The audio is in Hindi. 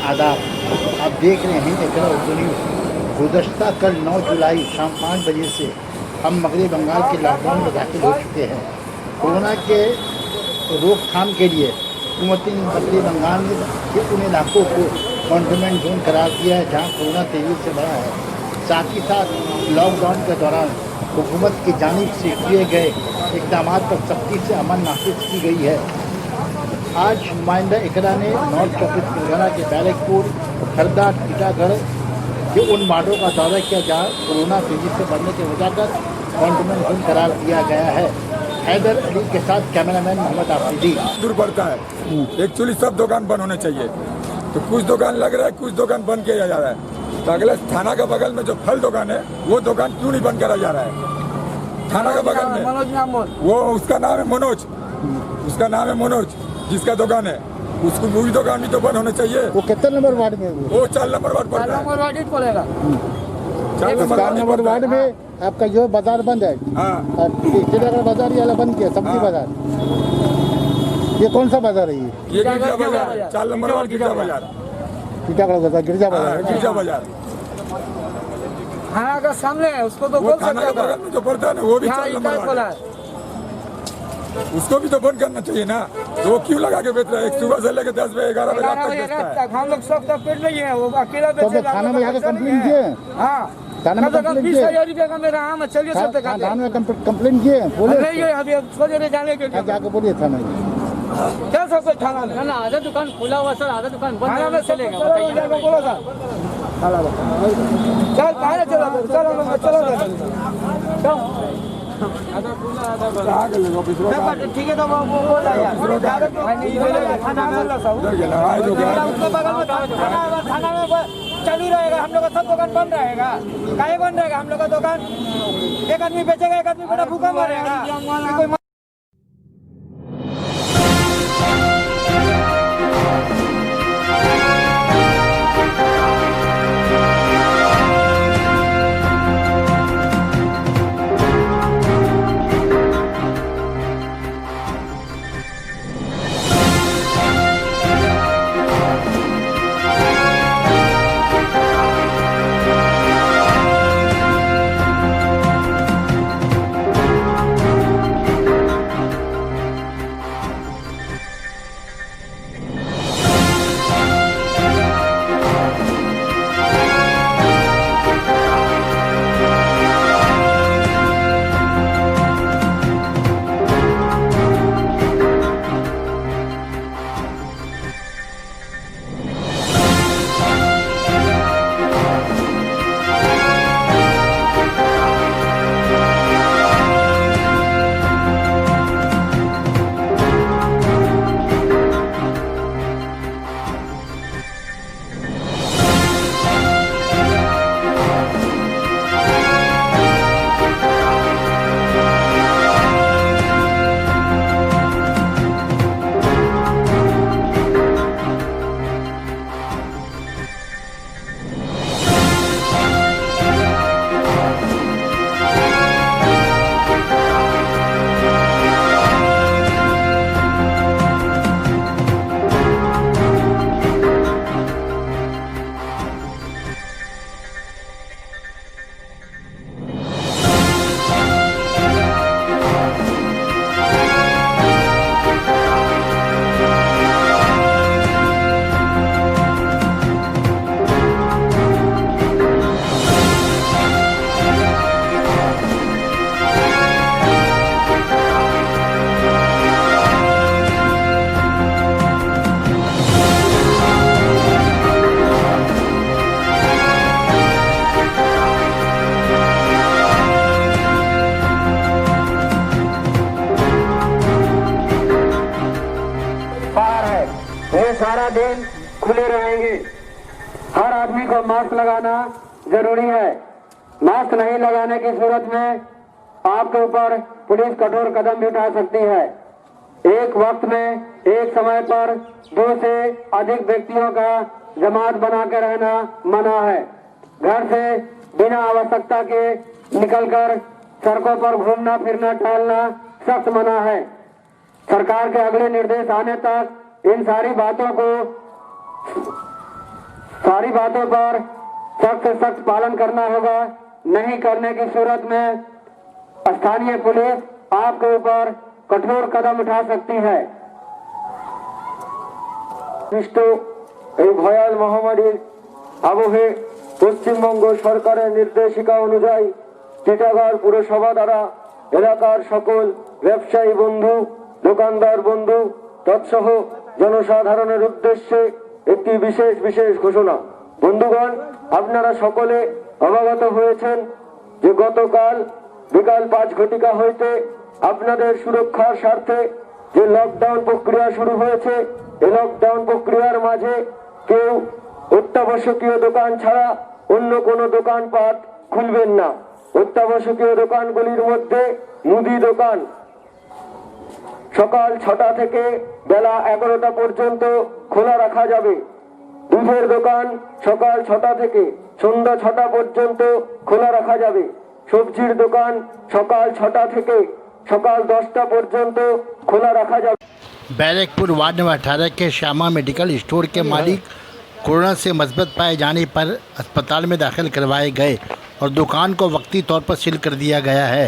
आदाब। आप देख रहे हैं एकरा उर्दू न्यूज़। गुज़श्ता कल 9 जुलाई शाम 5 बजे से हम मगरबी बंगाल के लॉकडाउन में दाखिल हो चुके हैं। कोरोना के रोकथाम के लिए हुकूमत मगरबी बंगाल के उन इलाकों को कंटेनमेंट जोन करार दिया है जहाँ कोरोना तेजी से बढ़ा है। साथ ही साथ लॉकडाउन के दौरान हुकूमत की जानिब से किए गए इक़दाम पर सख्ती से अमल नाफिज की गई है। आज नुमाइंदा इकरा ने नॉर्थ 24 परगना के बैरकपुर, हरदा, टीटागढ़ के उन वार्डों का दौरा किया जहाँ कोरोना तेजी से बढ़ने की वजह कर कंटेनमेंट जोन करार दिया गया है। हैदर अली के साथ कैमरामैन मोहम्मद आफरीदी। दूर पड़ता है, एक्चुअली सब दुकान बंद होने चाहिए, तो कुछ दुकान लग रहा है, कुछ दुकान बंद किया जा रहा है। तो अगले थाना के बगल में जो फल दुकान है वो दुकान क्यों नहीं बंद करा जा रहा है? थाना के बगल में वो उसका नाम है मनोज, उसका नाम है मनोज जिसका दुकान है, उसको वही दुकान भी तो बंद होना चाहिए। वो कितने नंबर वार्ड में? वो 4 नंबर वार्ड पड़ता है। 4 नंबर वार्ड में आपका जो बाजार बंद है। हाँ, टीटागढ़ बाजार ये बंद किया, सब्जी बाजार। ये कौन सा बाजार है? ये गिरजा बाजार, 4 नंबर वार्ड गिरजा बाजार, टीटागढ़ बाजार, गिरजा बाजार, गिरजा बाजार थाना का सामने है, उसको तो वो थाना के बगल में जो पड़ता है ना वो भी 4 नंबर वार्ड है। उसको भी तो बंद करना चाहिए ना। तो वो क्यों लगा के बेच रहा है? एक सुबह से लेकर 10 बजे 11 बजे तक हम लोग सब तक पेट नहीं है, वो अकेला तो थाना में जाकर कंप्लेंट किए? हाँ, थाना में कंप्लेंट किए? 20,000 रुपया का मेरा आम, चलिए सब तक थाना में कंप्लेंट किए? बोले नहीं है अभी सोच रहे जाने के लिए। जाके बोलिए थाना में। क्या सब कुछ थाना में? ना आधा दुकान खुला हुआ सर, आधा दुकान बंद थाना में है, चलेगा बताइए। बोलो सर, चल बाहर चलो, चलो ठीक है। तो वो बोल रहा है थाना में चल ही रहेगा, हम लोग का सब दुकान बंद रहेगा। काहे बंद रहेगा? हम लोग का दुकान एक आदमी बेचेगा, एक आदमी बड़ा भूखा मरेगा। ये सारा दिन खुले रहेंगे। हर आदमी को मास्क लगाना जरूरी है। मास्क नहीं लगाने की सूरत में आपके ऊपर पुलिस कठोर कदम भी उठा सकती है। एक वक्त में एक समय पर 2 से अधिक व्यक्तियों का जमात बना के रहना मना है। घर से बिना आवश्यकता के निकलकर सड़कों पर घूमना फिरना टहलना सख्त मना है। सरकार के अगले निर्देश आने तक इन सारी बातों को सारी बातों पर सख्त से सख्त पालन करना होगा। नहीं करने की सूरत में स्थानीय पुलिस आपके ऊपर कठोर कदम उठा सकती है। এই ভয়াল মহামারীর আবহে পশ্চিমবঙ্গ সরকারের নির্দেশিকা অনুযায়ী টিটাগড় পুরসভা দ্বারা এলাকার সকল ব্যবসায়ী বন্ধু, দোকানদার বন্ধু তৎসহ জনসাধারণের উদ্দেশ্যে একটি বিশেষ ঘোষণা। বন্ধুগণ, আপনারা সকলে অবগত হয়েছেন যে গতকাল বিকাল 5 ঘটিকা হইতে আপনাদের সুরক্ষার স্বার্থে যে লকডাউন প্রক্রিয়া শুরু হয়েছে, এই লকডাউন প্রক্রিয়ার মাঝে কেউ অত্যাবশ্যকীয় দোকান ছাড়া অন্য কোনো দোকানপাট খুলবেন না। অত্যাবশ্যকীয় দোকানগুলির মধ্যে মুদি দোকান সকাল 6টা থেকে বেলা 11টা পর্যন্ত খোলা রাখা যাবে। দুধের দোকান সকাল 6টা থেকে সন্ধ্যা 6টা পর্যন্ত খোলা রাখা যাবে। সবজির দোকান সকাল 6টা থেকে সকাল 10টা পর্যন্ত খোলা রাখা যাবে। बैरकपुर वार्ड नंबर 18 के श्यामा मेडिकल स्टोर के मालिक कोरोना से मस्बत पाए जाने पर अस्पताल में दाखिल करवाए गए और दुकान को वक्ती तौर पर सील कर दिया गया है।